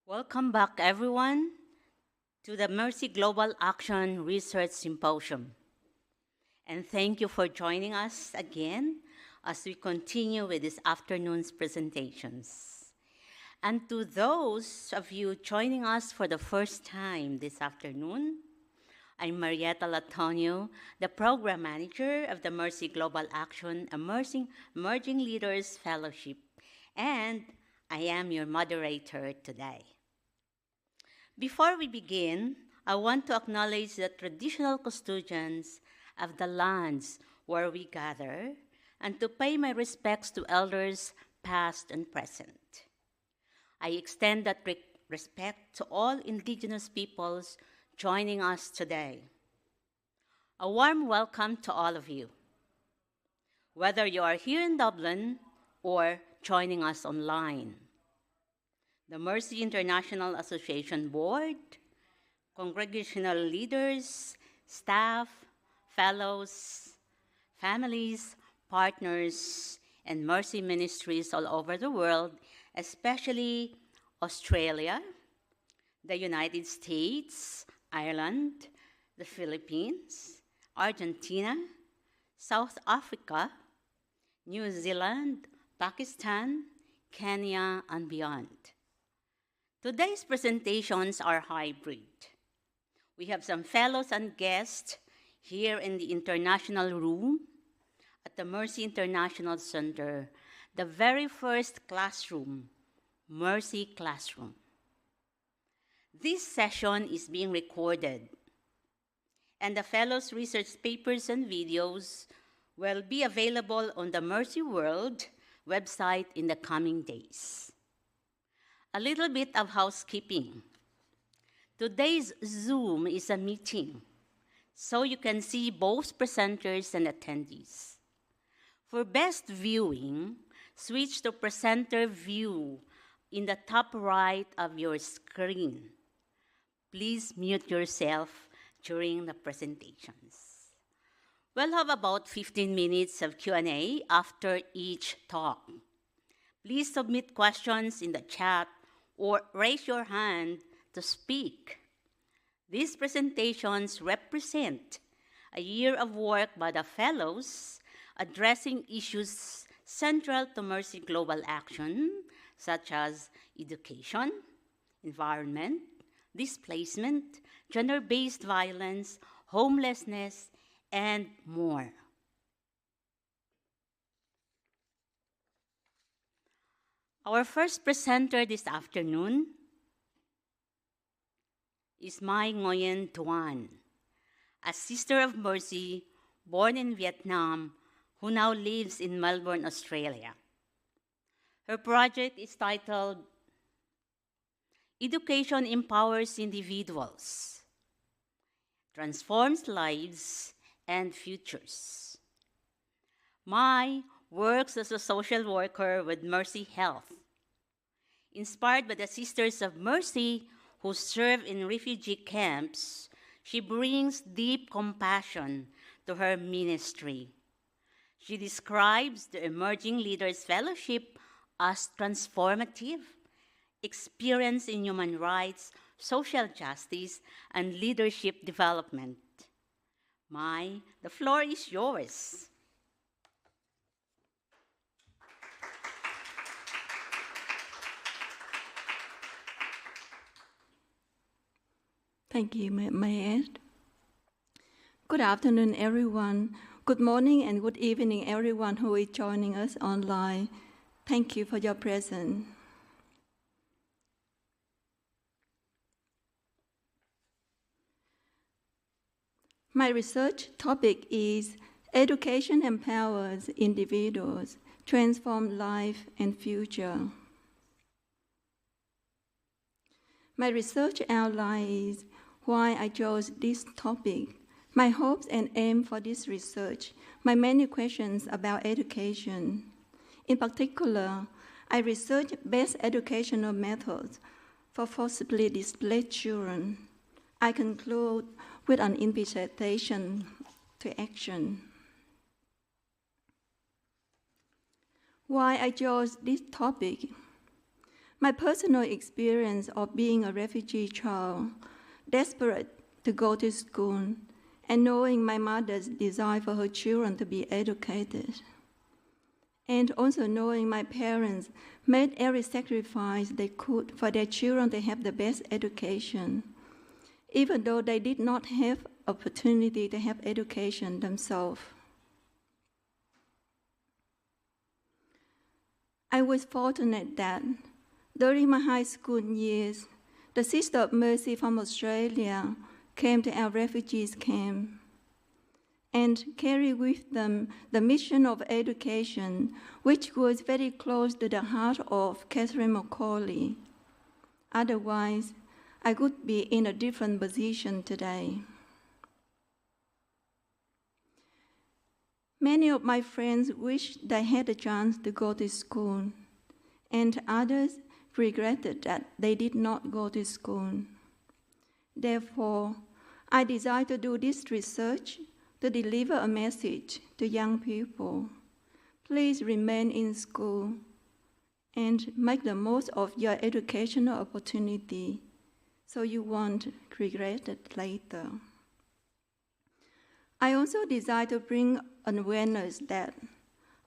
Welcome back, everyone, to the Mercy Global Action Research Symposium. And thank you for joining us again as we continue with this afternoon's presentations. And to those of you joining us for the first time this afternoon, I'm Marietta Latonio, the Program Manager of the Mercy Global Action Emerging Leaders Fellowship, and I am your moderator today. Before we begin, I want to acknowledge the traditional custodians of the lands where we gather and to pay my respects to elders past and present. I extend that respect to all Indigenous peoples joining us today. A warm welcome to all of you, whether you are here in Dublin or joining us online. The Mercy International Association Board, congregational leaders, staff, fellows, families, partners, and mercy ministries all over the world, especially Australia, the United States, Ireland, the Philippines, Argentina, South Africa, New Zealand, Pakistan, Kenya, and beyond. Today's presentations are hybrid. We have some fellows and guests here in the international room at the Mercy International Center, the very first classroom, Mercy Classroom. This session is being recorded, and the fellows' research papers and videos will be available on the Mercy World website in the coming days. A little bit of housekeeping. Today's Zoom is a meeting, so you can see both presenters and attendees. For best viewing, switch to presenter view in the top right of your screen. Please mute yourself during the presentations. We'll have about 15 minutes of Q&A after each talk. Please submit questions in the chat or raise your hand to speak. These presentations represent a year of work by the fellows addressing issues central to Mercy Global Action, such as education, environment, displacement, gender-based violence, homelessness, and more. Our first presenter this afternoon is Mai Nguyen, a sister of mercy born in Vietnam who now lives in Melbourne, Australia. Her project is titled Education Empowers Individuals, Transforms Lives and Futures. Mai works as a social worker with Mercy Health. Inspired by the Sisters of Mercy who serve in refugee camps, she brings deep compassion to her ministry. She describes the Emerging Leaders Fellowship as transformative, experience in human rights, social justice, and leadership development. Mai, the floor is yours. Thank you, Mayette. Good afternoon, everyone. Good morning and good evening, everyone who is joining us online. Thank you for your presence. My research topic is Education Empowers Individuals, Transform Life and Future. My research outline is why I chose this topic, my hopes and aim for this research, my many questions about education. In particular, I researched best educational methods for forcibly displaced children. I conclude with an invitation to action. Why I chose this topic? My personal experience of being a refugee child, desperate to go to school, and knowing my mother's desire for her children to be educated, and also knowing my parents made every sacrifice they could for their children to have the best education, even though they did not have opportunity to have education themselves. I was fortunate that during my high school years, the Sisters of Mercy from Australia came to our refugees camp and carried with them the mission of education, which was very close to the heart of Catherine Macaulay. Otherwise, I could be in a different position today. Many of my friends wished they had a chance to go to school, and others regretted that they did not go to school. Therefore, I decided to do this research to deliver a message to young people. Please remain in school and make the most of your educational opportunity so you won't regret it later. I also decided to bring awareness that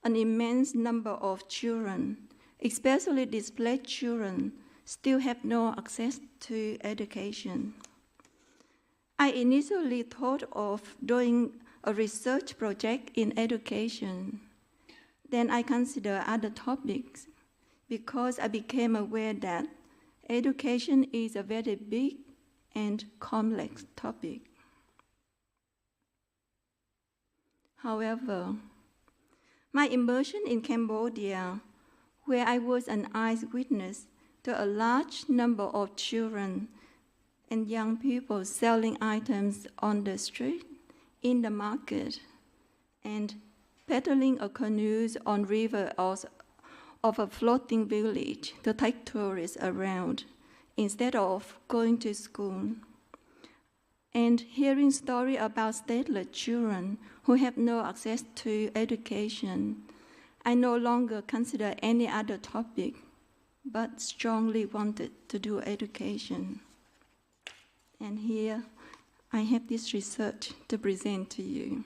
an immense number of children, especially displaced children, still have no access to education. I initially thought of doing a research project in education. Then I considered other topics because I became aware that education is a very big and complex topic. However, my immersion in Cambodia, where I was an eyewitness to a large number of children and young people selling items on the street, in the market, and paddling a canoes on river of a floating village to take tourists around instead of going to school, and hearing stories about stateless children who have no access to education, I no longer consider any other topic, but strongly wanted to do education. And here I have this research to present to you.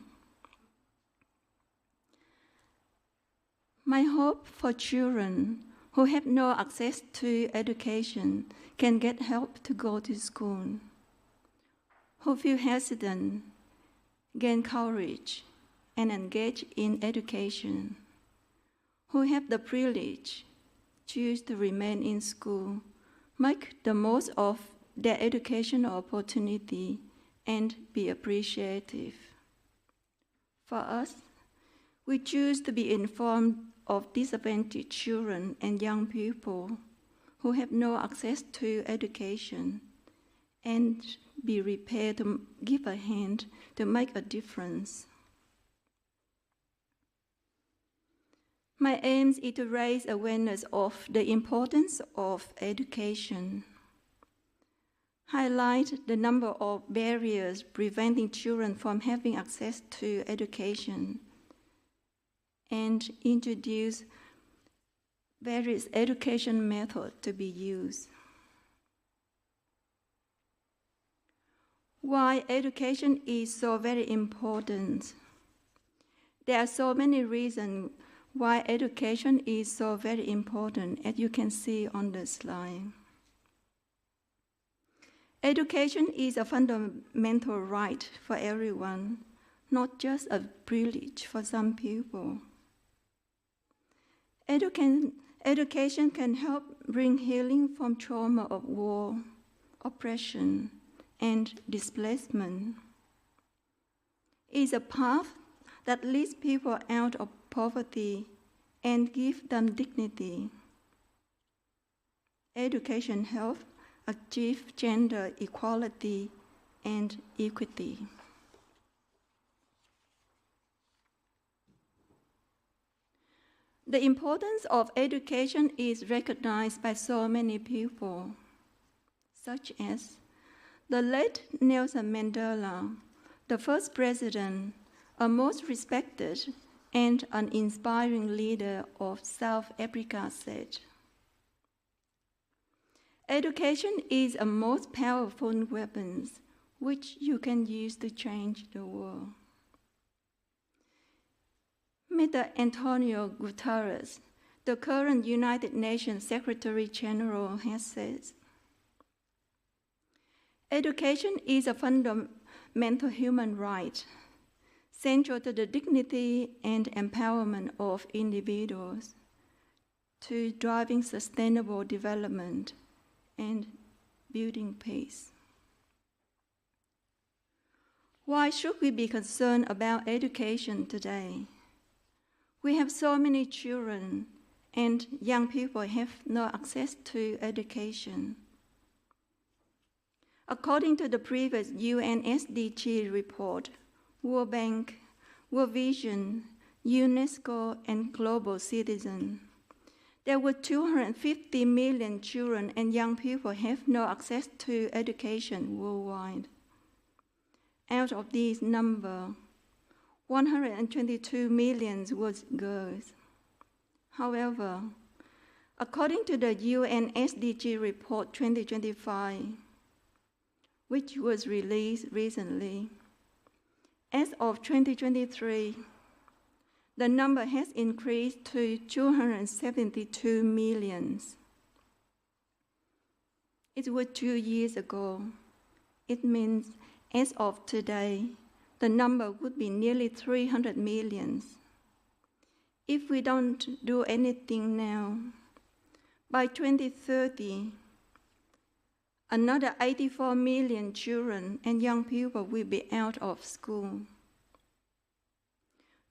My hope for children who have no access to education can get help to go to school, who feel hesitant, gain courage, and engage in education, who have the privilege, choose to remain in school, make the most of their educational opportunity, and be appreciative. For us, we choose to be informed of disadvantaged children and young people who have no access to education, and be prepared to give a hand to make a difference. My aim is to raise awareness of the importance of education, highlight the number of barriers preventing children from having access to education, and introduce various education methods to be used. Why education is so very important? There are so many reasons why education is so very important, as you can see on the slide. Education is a fundamental right for everyone, not just a privilege for some people. Education can help bring healing from trauma of war, oppression, and displacement. It is a path that leads people out of poverty and gives them dignity. Education helps achieve gender equality and equity. The importance of education is recognized by so many people, such as the late Nelson Mandela, the first president, a most respected and an inspiring leader of South Africa, said, Education is a most powerful weapon which you can use to change the world. Mr. Antonio Guterres, the current United Nations Secretary General, has said, education is a fundamental human right, central to the dignity and empowerment of individuals, to driving sustainable development and building peace. Why should we be concerned about education today? We have so many children and young people have no access to education. According to the previous UN SDG report, World Bank, World Vision, UNESCO, and Global Citizen, there were 250 million children and young people have no access to education worldwide. Out of this number, 122 million was girls. However, according to the UN SDG report 2025, which was released recently, as of 2023, the number has increased to 272 million. It was 2 years ago. It means as of today, the number would be nearly 300 million. If we don't do anything now, by 2030, another 84 million children and young people will be out of school.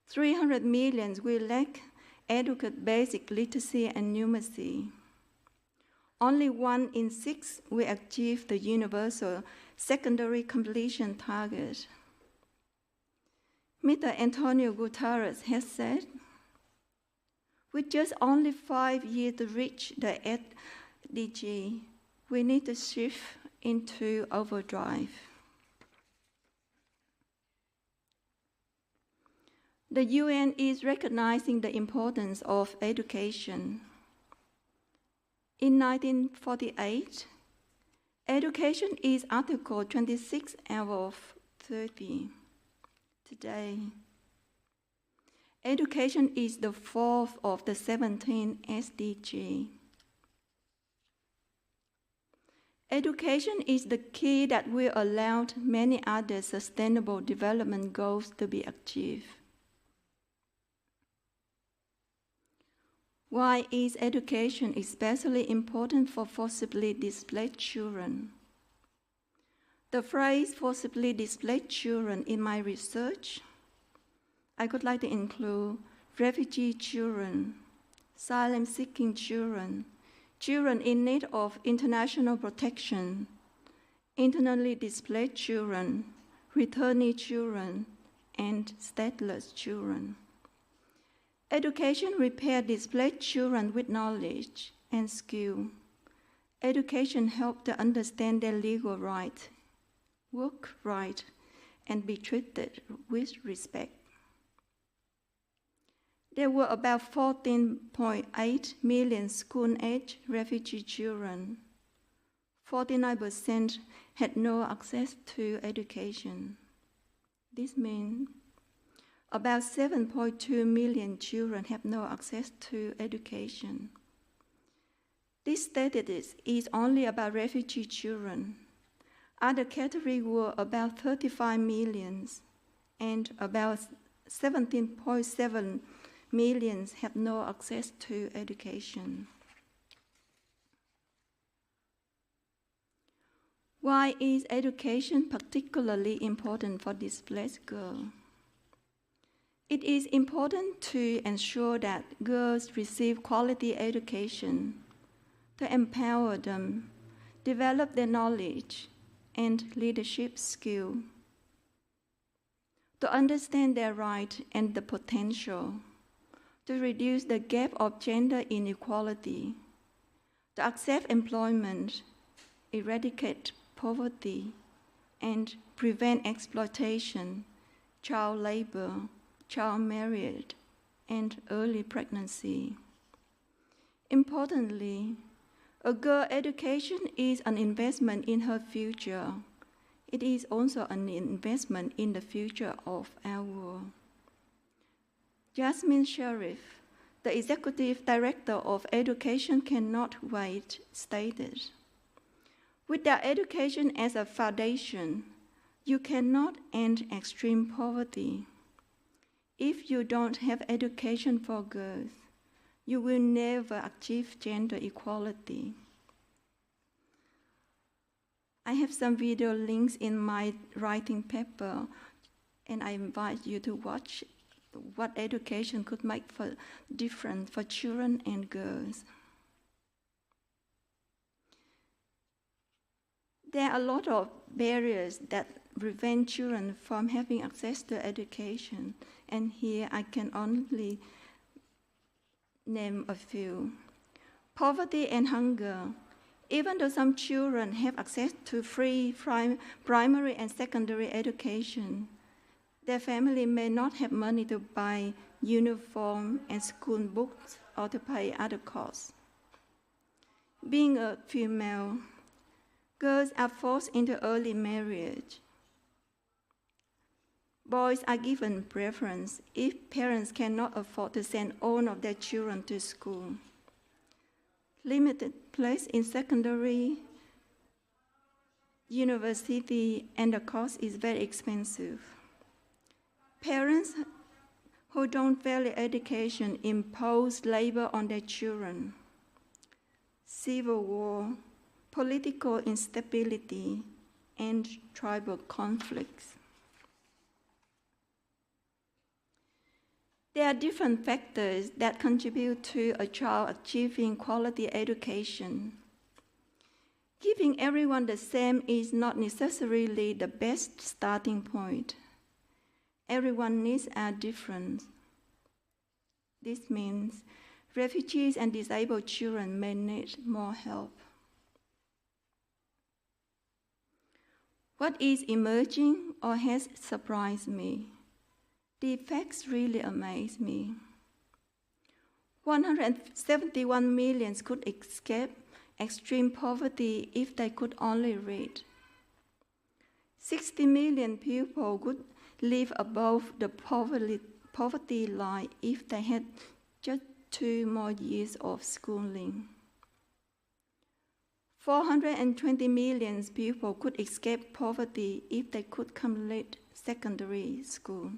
300 million will lack adequate basic literacy and numeracy. Only 1 in 6 will achieve the universal secondary completion target. Mr. Antonio Guterres has said, with just only 5 years to reach the SDG, we need to shift into overdrive. The UN is recognizing the importance of education. In 1948, education is Article 26 out of 30. Today, education is the 4th of the 17 SDG. Education is the key that will allow many other sustainable development goals to be achieved. Why is education especially important for forcibly displaced children? The phrase forcibly displaced children in my research, I would like to include refugee children, asylum-seeking children, children in need of international protection, internally displaced children, returnee children, and stateless children. Education prepares displaced children with knowledge and skill. Education helps to understand their legal rights, work right, and be treated with respect. There were about 14.8 million school-age refugee children. 49% had no access to education. This means about 7.2 million children have no access to education. This statistic is only about refugee children. Other categories were about 35 million, and about 17.7 million have no access to education. Why is education particularly important for displaced girls? It is important to ensure that girls receive quality education, to empower them, develop their knowledge and leadership skills, to understand their rights and the potential, to reduce the gap of gender inequality, to accept employment, eradicate poverty, and prevent exploitation, child labor, child marriage, and early pregnancy. Importantly, A girl's education is an investment in her future. It is also an investment in the future of our world. Jasmine Sharif, the Executive Director of Education Cannot Wait, stated, "Without education as a foundation, you cannot end extreme poverty. If you don't have education for girls, you will never achieve gender equality." I have some video links in my writing paper, and I invite you to watch what education could make for difference for children and girls. There are a lot of barriers that prevent children from having access to education, and here I can only name a few. Poverty and hunger. Even though some children have access to free primary and secondary education, their family may not have money to buy uniform and school books or to pay other costs. Being a female, girls are forced into early marriage. Boys are given preference if parents cannot afford to send all of their children to school. Limited place in secondary, university, and the cost is very expensive. Parents who don't value education impose labor on their children. Civil war, political instability, and tribal conflicts. There are different factors that contribute to a child achieving quality education. Giving everyone the same is not necessarily the best starting point. Everyone's needs are different. This means refugees and disabled children may need more help. What is emerging or has surprised me? The effects really amaze me. 171 million could escape extreme poverty if they could only read. 60 million people could live above the poverty line if they had just 2 more years of schooling. 420 million people could escape poverty if they could complete secondary school.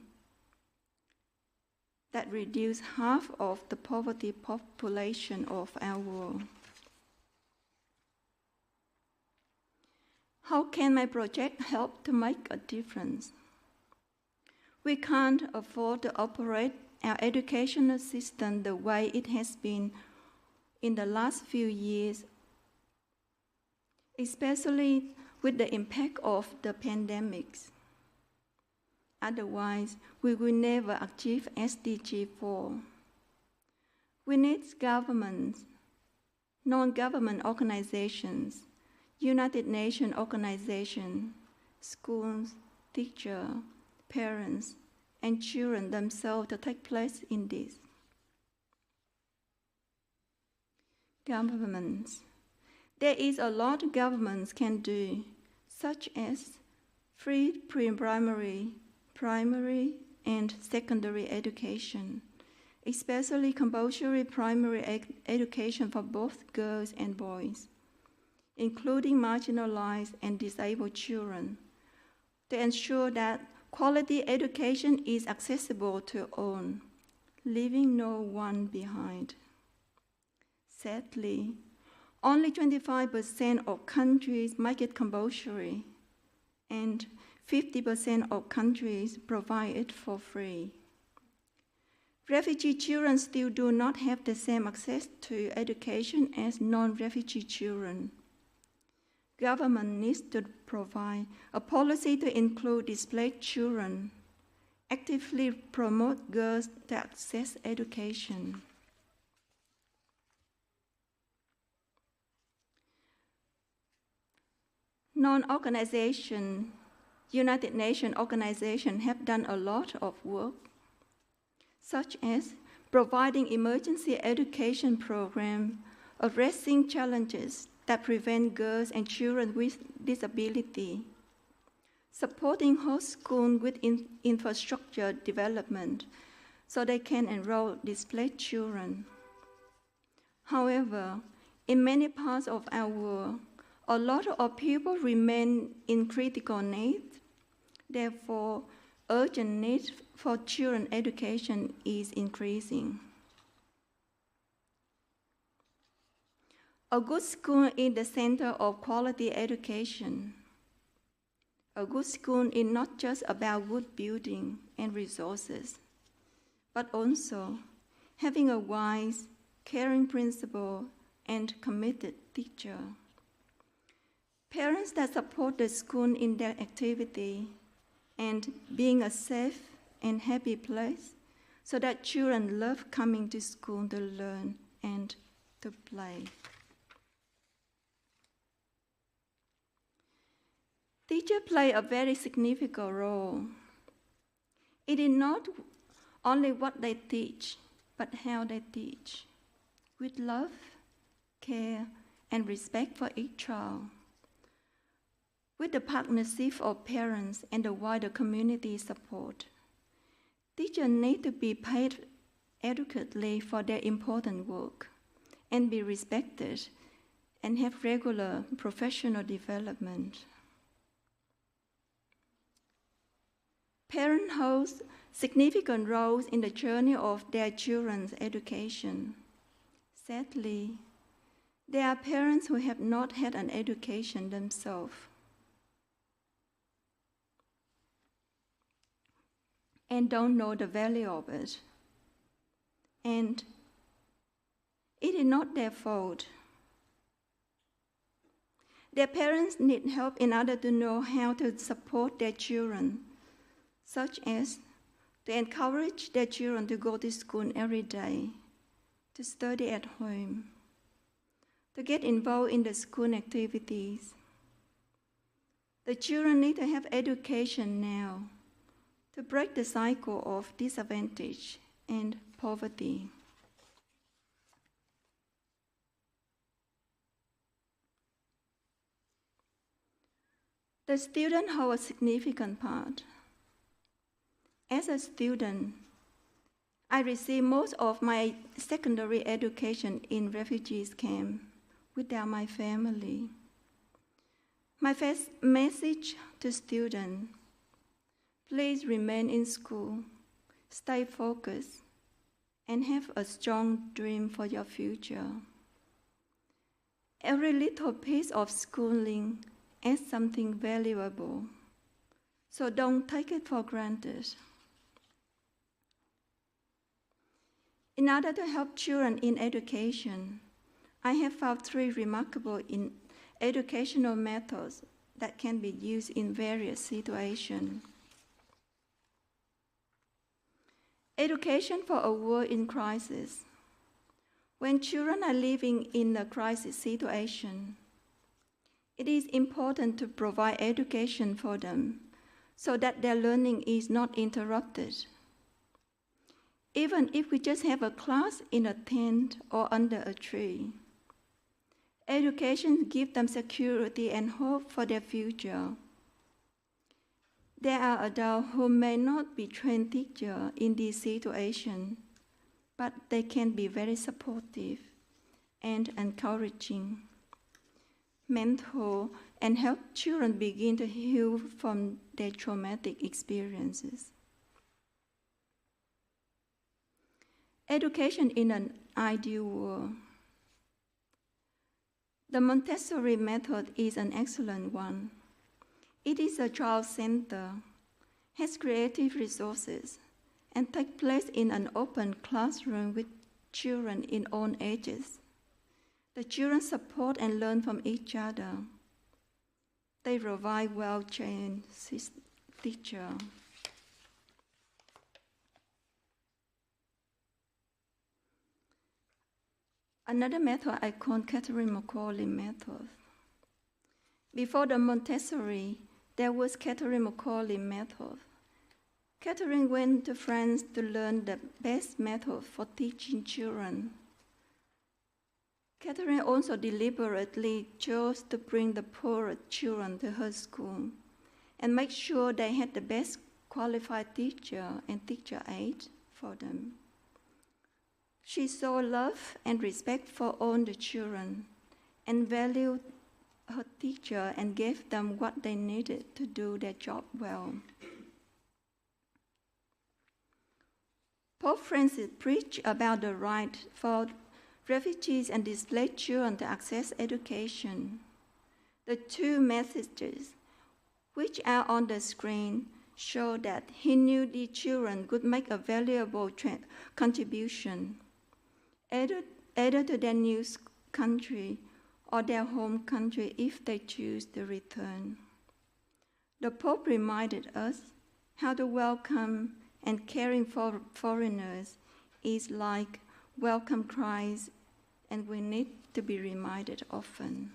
That reduces half of the poverty population of our world. How can my project help to make a difference? We can't afford to operate our educational system the way it has been in the last few years, especially with the impact of the pandemics. Otherwise, we will never achieve SDG 4. We need governments, non-government organizations, United Nations organizations, schools, teachers, parents, and children themselves to take place in this. Governments. There is a lot governments can do, such as free pre-primary, primary, and secondary education, especially compulsory primary education for both girls and boys, including marginalized and disabled children, to ensure that quality education is accessible to all, leaving no one behind. Sadly, only 25% of countries make it compulsory, and 50% of countries provide it for free. Refugee children still do not have the same access to education as non-refugee children. Government needs to provide a policy to include displaced children, actively promote girls to access education. Non-organization, United Nations organizations have done a lot of work, such as providing emergency education programs addressing challenges that prevent girls and children with disability, supporting host schools with infrastructure development so they can enroll displaced children. However, in many parts of our world, a lot of people remain in critical need. Therefore, urgent need for children education is increasing. A good school is the center of quality education. A good school is not just about good building and resources, but also having a wise, caring principal and committed teacher. Parents that support the school in their activity and being a safe and happy place so that children love coming to school to learn and to play. Teachers play a very significant role. It is not only what they teach, but how they teach, with love, care, and respect for each child. With the partnership of parents and the wider community support, teachers need to be paid adequately for their important work and be respected and have regular professional development. Parents hold significant roles in the journey of their children's education. Sadly, there are parents who have not had an education themselves and don't know the value of it. And it is not their fault. Their parents need help in order to know how to support their children, such as to encourage their children to go to school every day, to study at home, to get involved in the school activities. The children need to have education now to break the cycle of disadvantage and poverty. The student holds a significant part. As a student, I received most of my secondary education in refugees camp without my family. My first message to students: please remain in school, stay focused, and have a strong dream for your future. Every little piece of schooling is something valuable, so don't take it for granted. In order to help children in education, I have found 3 remarkable educational methods that can be used in various situations. Education for a world in crisis. When children are living in a crisis situation, it is important to provide education for them so that their learning is not interrupted. Even if we just have a class in a tent or under a tree, education gives them security and hope for their future. There are adults who may not be trained teachers in this situation, but they can be very supportive and encouraging, mentor, and help children begin to heal from their traumatic experiences. Education in an ideal world. The Montessori method is an excellent one. It is a child-centered, has creative resources, and takes place in an open classroom with children in all ages. The children support and learn from each other. They provide well-trained teachers. Another method I call Catherine Macaulay method. Before the Montessori, there was Catherine Macaulay method. Catherine went to France to learn the best method for teaching children. Catherine also deliberately chose to bring the poorer children to her school and make sure they had the best qualified teacher and teacher aide for them. She saw love and respect for all the children and valued her teacher and gave them what they needed to do their job well. Pope Francis preached about the right for refugees and displaced children to access education. The two messages, which are on the screen, show that he knew the children could make a valuable contribution, either to their new country or their home country if they choose to return. The Pope reminded us how to welcome and caring for foreigners is like welcome Christ, and we need to be reminded often.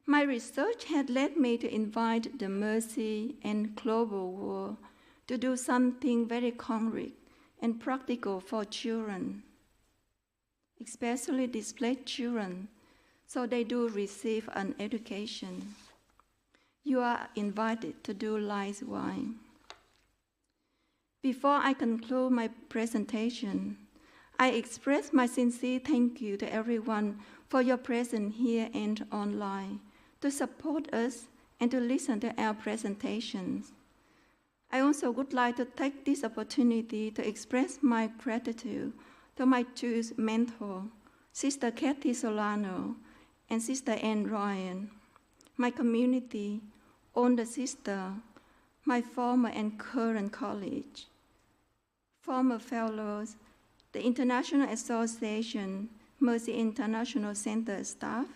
My research had led me to invite the Mercy and Global World to do something very concrete and practical for children, especially displaced children, so they do receive an education. You are invited to do likewise. Before I conclude my presentation, I express my sincere thank you to everyone for your presence here and online, to support us and to listen to our presentations. I also would like to take this opportunity to express my gratitude to my two mentors, Sister Kathy Solano and Sister Anne Ryan, my community, all the sisters, my former and current colleagues, former fellows, the International Association, Mercy International Center staff,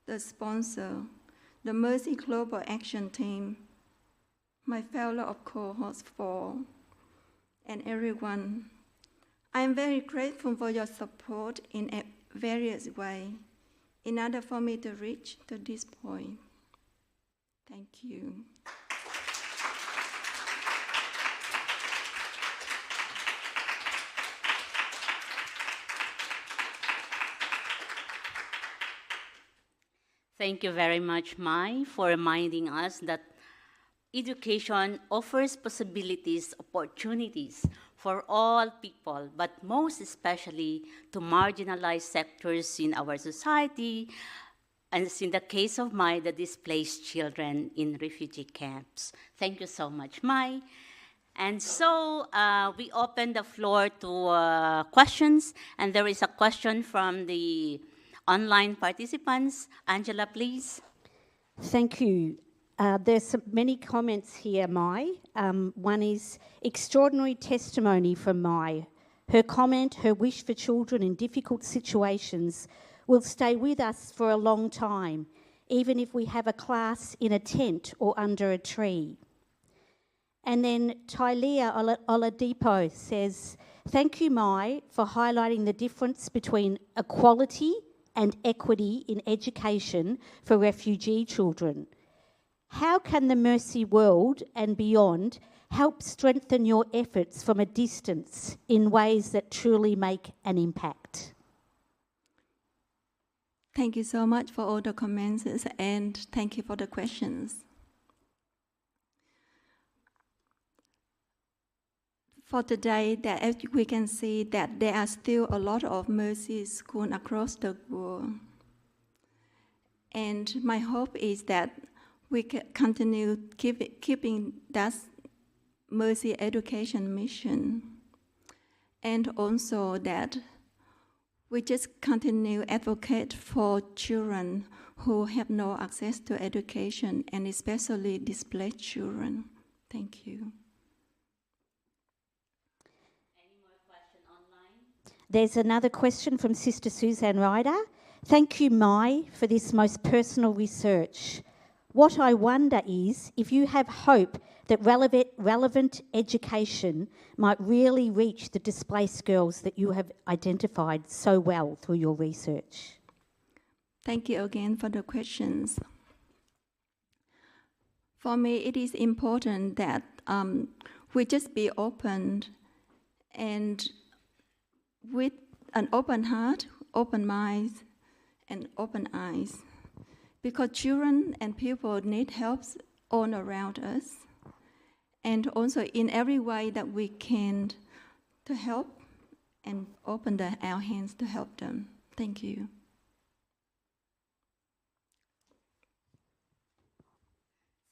the sponsor, the Mercy Global Action Team, my fellow of Cohort 4, and everyone. I am very grateful for your support in various ways in order for me to reach to this point. Thank you. Thank you very much, Mai, for reminding us that education offers possibilities, opportunities for all people, but most especially to marginalized sectors in our society, and in the case of Mai, the displaced children in refugee camps. Thank you so much, Mai. And so we open the floor to questions, and there is a question from the online participants. Angela, please. Thank you. There's many comments here, Mai. One is extraordinary testimony from Mai. Her comment, her wish for children in difficult situations will stay with us for a long time, even if we have a class in a tent or under a tree. And then Tylea Oladipo says, thank you, Mai, for highlighting the difference between equality and equity in education for refugee children. How can the Mercy World and beyond help strengthen your efforts from a distance in ways that truly make an impact? Thank you so much for all the comments and thank you for the questions. For today, that as we can see that there are still a lot of Mercy schools across the world. And my hope is that we can continue keeping that Mercy education mission. And also that we just continue advocate for children who have no access to education, and especially displaced children. Thank you. There's another question from Sister Suzanne Ryder. Thank you, Mai, for this most personal research. What I wonder is if you have hope that relevant education might really reach the displaced girls that you have identified so well through your research. Thank you again for the questions. For me, it is important that we just be open and with an open heart, open mind, and open eyes. Because children and people need help all around us, and also in every way that we can to help and open our hands to help them. Thank you.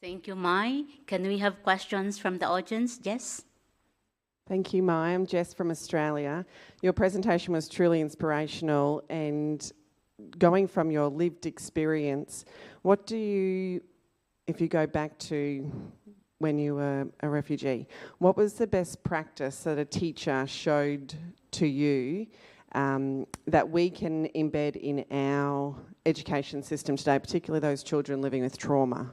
Thank you, Mai. Can we have questions from the audience? Jess? Thank you, Mai. I'm Jess from Australia. Your presentation was truly inspirational, and going from your lived experience, what do you, if you go back to when you were a refugee, what was the best practice that a teacher showed to you that we can embed in our education system today, particularly those children living with trauma?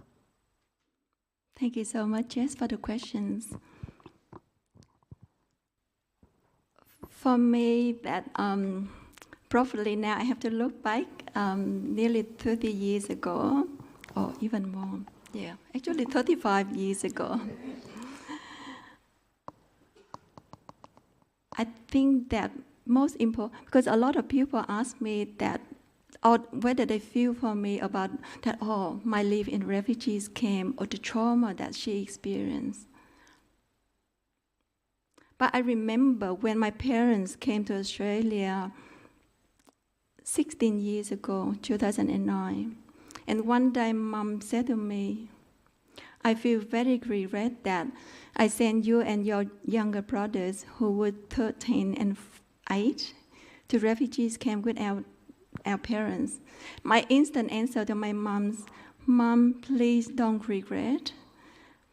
Thank you so much, Jess, for the questions. For me, that probably now I have to look back nearly 30 years ago, or even more. Yeah, actually 35 years ago. I think that most important, because a lot of people ask me that, or whether they feel for me about that, oh, my life in refugees camp or the trauma that she experienced. But I remember when my parents came to Australia 16 years ago, 2009, and one day Mom said to me, I feel very regret that I sent you and your younger brothers who were 13 and 8 to refugees camp with our parents. My instant answer to my mom's, Mom, please don't regret,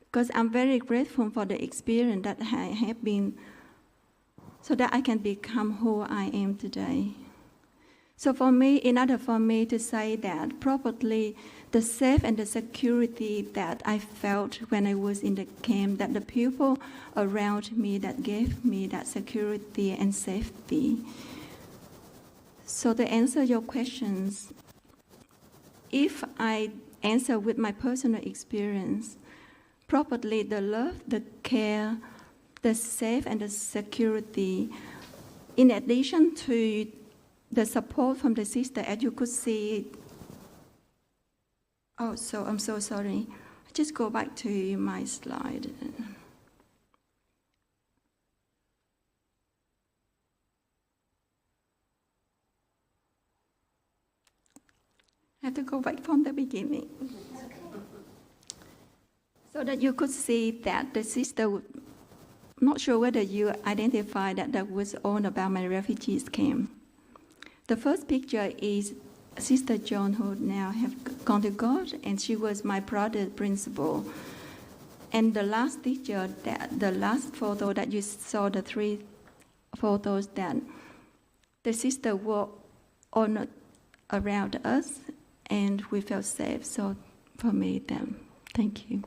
because I'm very grateful for the experience that I have been, so that I can become who I am today. So for me, in order for me to say that, probably the safe and the security that I felt when I was in the camp, that the people around me that gave me that security and safety. So to answer your questions, if I answer with my personal experience, probably the love, the care, the safe and the security, in addition to the support from the sister, as you could see. Oh, so I'm so sorry. Just go back to my slide. I have to go back from the beginning. So that you could see that the sister would, not sure whether you identified that was all about my refugees camp. The first picture is Sister John, who now have gone to God, and she was my brother's principal. And the last picture, the last photo that you saw, the 3 photos, that the sister walked on around us, and we felt safe. So for me, then, thank you.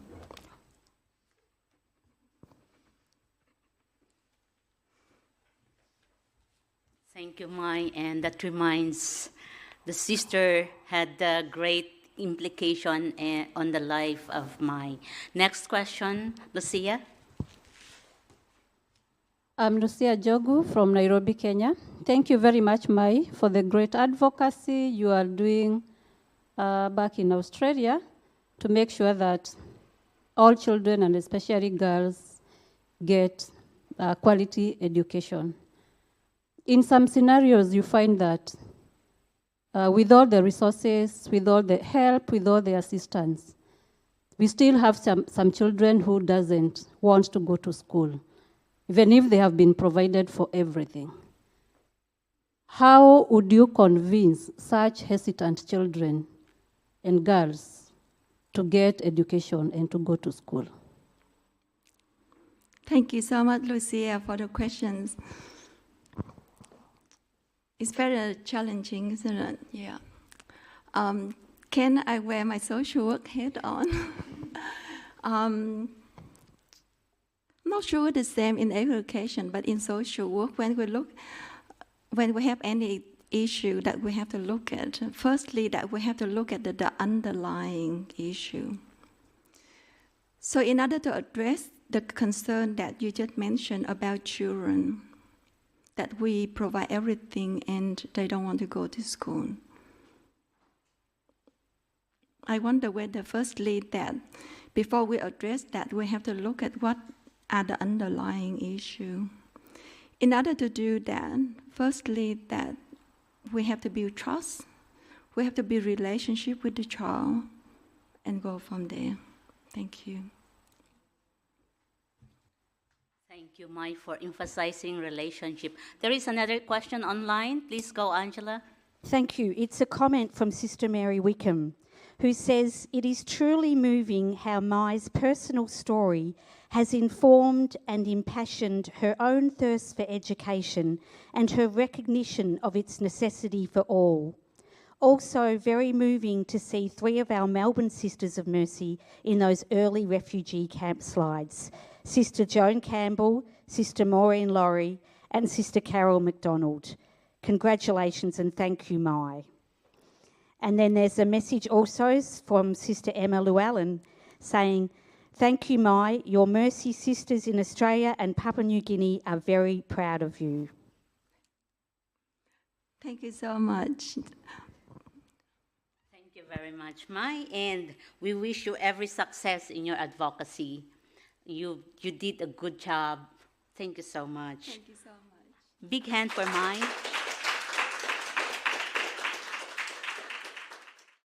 Thank you, Mai, and that reminds the sister had a great implication on the life of Mai. Next question, Lucia. I'm Lucia Jogu from Nairobi, Kenya. Thank you very much, Mai, for the great advocacy you are doing back in Australia to make sure that all children, and especially girls, get quality education. In some scenarios, you find that with all the resources, with all the help, with all the assistance, we still have some children who doesn't want to go to school, even if they have been provided for everything. How would you convince such hesitant children and girls to get education and to go to school? Thank you so much, Lucia, for the questions. It's very challenging, isn't it? Yeah. Can I wear my social work hat on? Not sure the same in education, but in social work, when we have any issue that we have to look at, firstly, that we have to look at the underlying issue. So in order to address the concern that you just mentioned about children, that we provide everything and they don't want to go to school. I wonder whether firstly that before we address that, we have to look at what are the underlying issue. In order to do that, firstly that we have to build trust, we have to build relationship with the child and go from there. Thank you. Thank you, Mai, for emphasizing relationship. There is another question online. Please go, Angela. Thank you. It's a comment from Sister Mary Wickham, who says, "It is truly moving how Mai's personal story has informed and impassioned her own thirst for education and her recognition of its necessity for all. Also very moving to see 3 of our Melbourne Sisters of Mercy in those early refugee camp slides. Sister Joan Campbell, Sister Maureen Laurie and Sister Carol McDonald. Congratulations and thank you, Mai." And then there's a message also from Sister Emma Llewellyn saying, "Thank you, Mai. Your Mercy sisters in Australia and Papua New Guinea are very proud of you." Thank you so much. Thank you very much, Mai, and we wish you every success in your advocacy. You did a good job. Thank you so much. Thank you so much. Big hand for Mai.